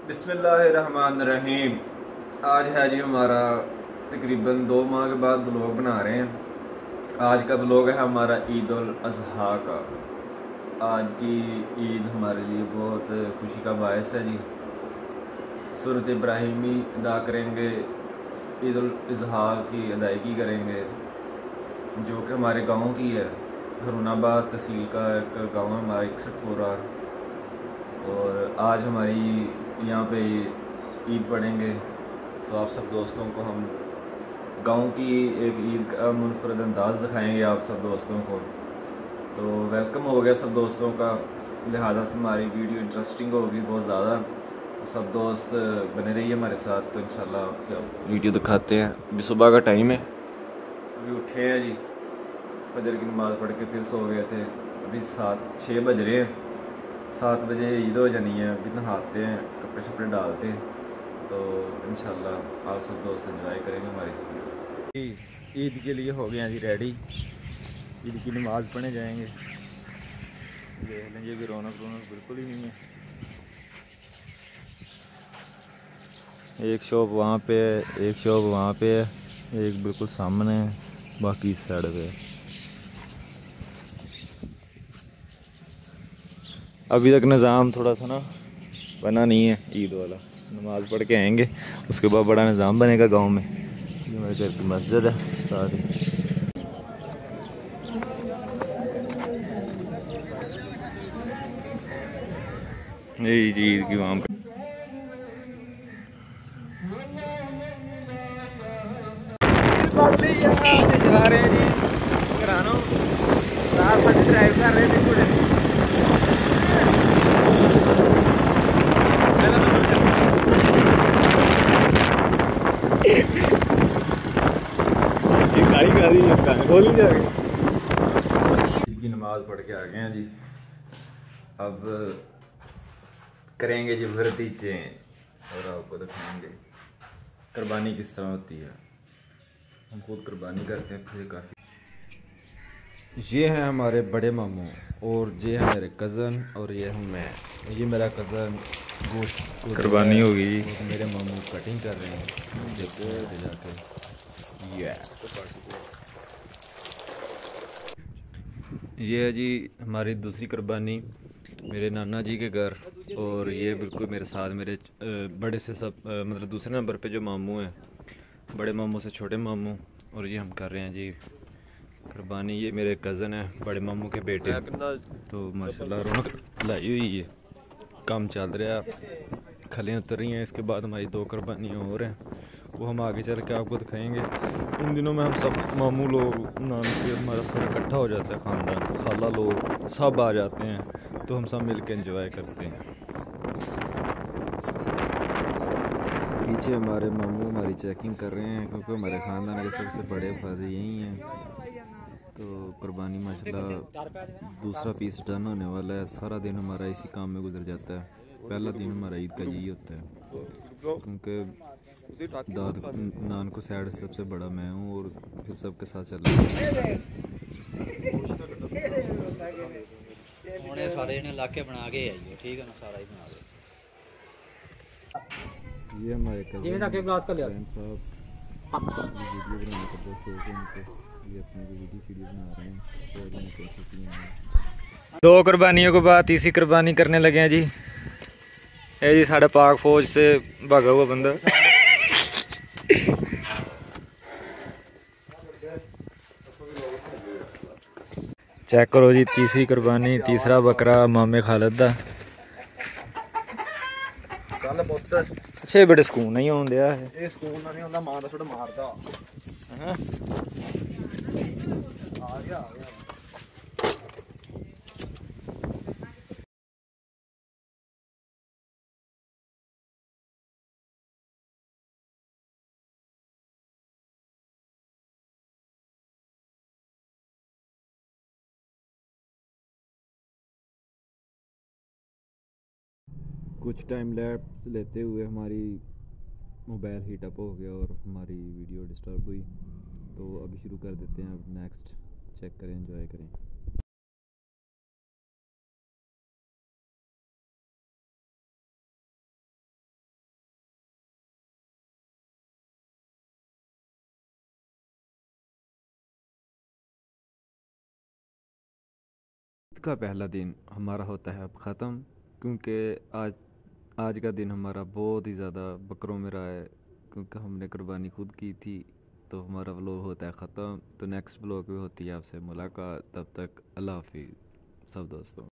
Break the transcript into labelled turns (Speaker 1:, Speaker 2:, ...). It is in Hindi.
Speaker 1: बिस्मिल्लाहिर्रहमानिर्रहीम। आज है जी हमारा तकरीबन 2 माह के बाद व्लॉग बना रहे हैं। आज का व्लॉग है हमारा ईद उल अज़हा का। आज की ईद हमारे लिए बहुत खुशी का बायस है जी। सूरत इब्राहिमी अदा करेंगे, ईद उल अज़हा की अदायगी करेंगे जो कि हमारे गाँव की है। हरुनाबाद तहसील का एक गाँव है हमारा 61 फोरार, और आज हमारी यहाँ पे ईद पढ़ेंगे। तो आप सब दोस्तों को हम गांव की एक ईद का मुनफरद अंदाज़ दिखाएंगे आप सब दोस्तों को। तो वेलकम हो गया सब दोस्तों का, लिहाजा से हमारी वीडियो इंटरेस्टिंग होगी बहुत ज़्यादा। तो सब दोस्त बने रहिए हमारे साथ, तो इंशाल्लाह क्या वीडियो दिखाते हैं। अभी सुबह का टाइम है, अभी उठे हैं जी, फजर की नमाज़ पढ़ के फिर सो गए थे। अभी 6 बज रहे हैं, 7 बजे ईद हो जानी है। अभी नहाते हैं, कपड़े शपड़े डालते हैं, तो इंशाल्लाह आप सब दोस्त एंजॉय करेंगे हमारी इस वीडियो। ईद के लिए हो गए हैं जी रेडी, ईद की नमाज़ पढ़ने जाएंगे। देख लें, ये भी रौनक बिल्कुल ही नहीं है। एक शॉप वहाँ पे है, एक शॉप वहाँ पे है, एक बिल्कुल सामने है, बाकी इस साइड पे है। अभी तक निज़ाम थोड़ा सा ना बना नहीं है ईद वाला। नमाज़ पढ़ के आएंगे, उसके बाद बड़ा निज़ाम बनेगा गांव में। ये हमारे घर की मस्जिद है सारी। यही जी ईद की वहाँ पे जा रहे हैं जी घरानो, रात में ड्राइव कर रहे थे पूरे। खोली जा रही की नमाज पढ़ के आ गए हैं जी। अब करेंगे जी वर्दी चेंज और आपको दिखाएंगे कुर्बानी किस तरह होती है। हम खुद कुर्बानी करते हैं फिर काफ़ी। ये हैं हमारे बड़े मामू, और ये है मेरे कज़न, और ये हूँ मैं। ये मेरा कज़न गोश्त कुर्बानी होगी जी, मेरे मामू कटिंग कर रहे हैं। देखते हैं जाके। ये है जी हमारी दूसरी कुर्बानी मेरे नाना जी के घर, और ये बिल्कुल मेरे साथ मेरे बड़े से सब मतलब दूसरे नंबर पे जो मामू हैं, बड़े मामू से छोटे मामू, और ये हम कर रहे हैं जी कुर्बानी। ये मेरे कज़न है, बड़े मामू के बेटे। तो माशाल्लाह रौनक लाई हुई है, काम चल रहा है, खलें उतर रही हैं। इसके बाद हमारी 2 कुर्बानियाँ और हैं, वो हम आगे चल के आपको दिखाएंगे। इन दिनों में हम सब मामू लोग नान से हमारा सब इकट्ठा हो जाता है, ख़ानदान खाला लोग सब आ जाते हैं, तो हम सब मिल के एंजॉय करते हैं। पीछे हमारे मामू हमारी चेकिंग कर रहे हैं, क्योंकि हमारे ख़ानदान के सबसे बड़े फायदे यही हैं। तो कुर्बानी माशाल्लाह दूसरा पीस डन होने वाला है। सारा दिन हमारा इसी काम में गुजर जाता है। पहला दिन हमारा ईद का यही होता है, क्योंकि दाद नान को साइड सबसे बड़ा मैं हूँ, और फिर सबके साथ चल रहा है।
Speaker 2: सारे जने इलाके बना के आइए, ठीक है ना, सारा ही बना दो।
Speaker 1: ये हमारे कज़न साहब वीडियो बनाने का बहुत शौक है उनको। ये अपनी वीडियो बना रहे हैं, तो उन्होंने कैसे किए हैं। 2 कुर्बानियों के बाद तीसरी कुर्बानी करने लगे हैं जी। ये जी साढ़े पाक फौज से भागा हुआ बंदा। चेक करो जी, तीसरी कुर्बानी, तीसरा बकरा मामे खालिद दा। अच्छे बड़े सुकून नहीं होंदे है, ये सुकून नहीं होंदा, मां दा छोड़ा मारदा। हां आ गया। कुछ टाइम लैप्स लेते हुए हमारी मोबाइल हीट अप हो गया और हमारी वीडियो डिस्टर्ब हुई। तो अभी शुरू कर देते हैं, अब नेक्स्ट चेक करें, एंजॉय करें। का पहला दिन हमारा होता है अब ख़त्म, क्योंकि आज आज का दिन हमारा बहुत ही ज़्यादा बकरों में रहा है, क्योंकि हमने कुर्बानी खुद की थी। तो हमारा व्लॉग होता है ख़त्म। तो नेक्स्ट व्लॉग में होती है आपसे मुलाकात। तब तक अल्लाह हाफिज़ सब दोस्तों।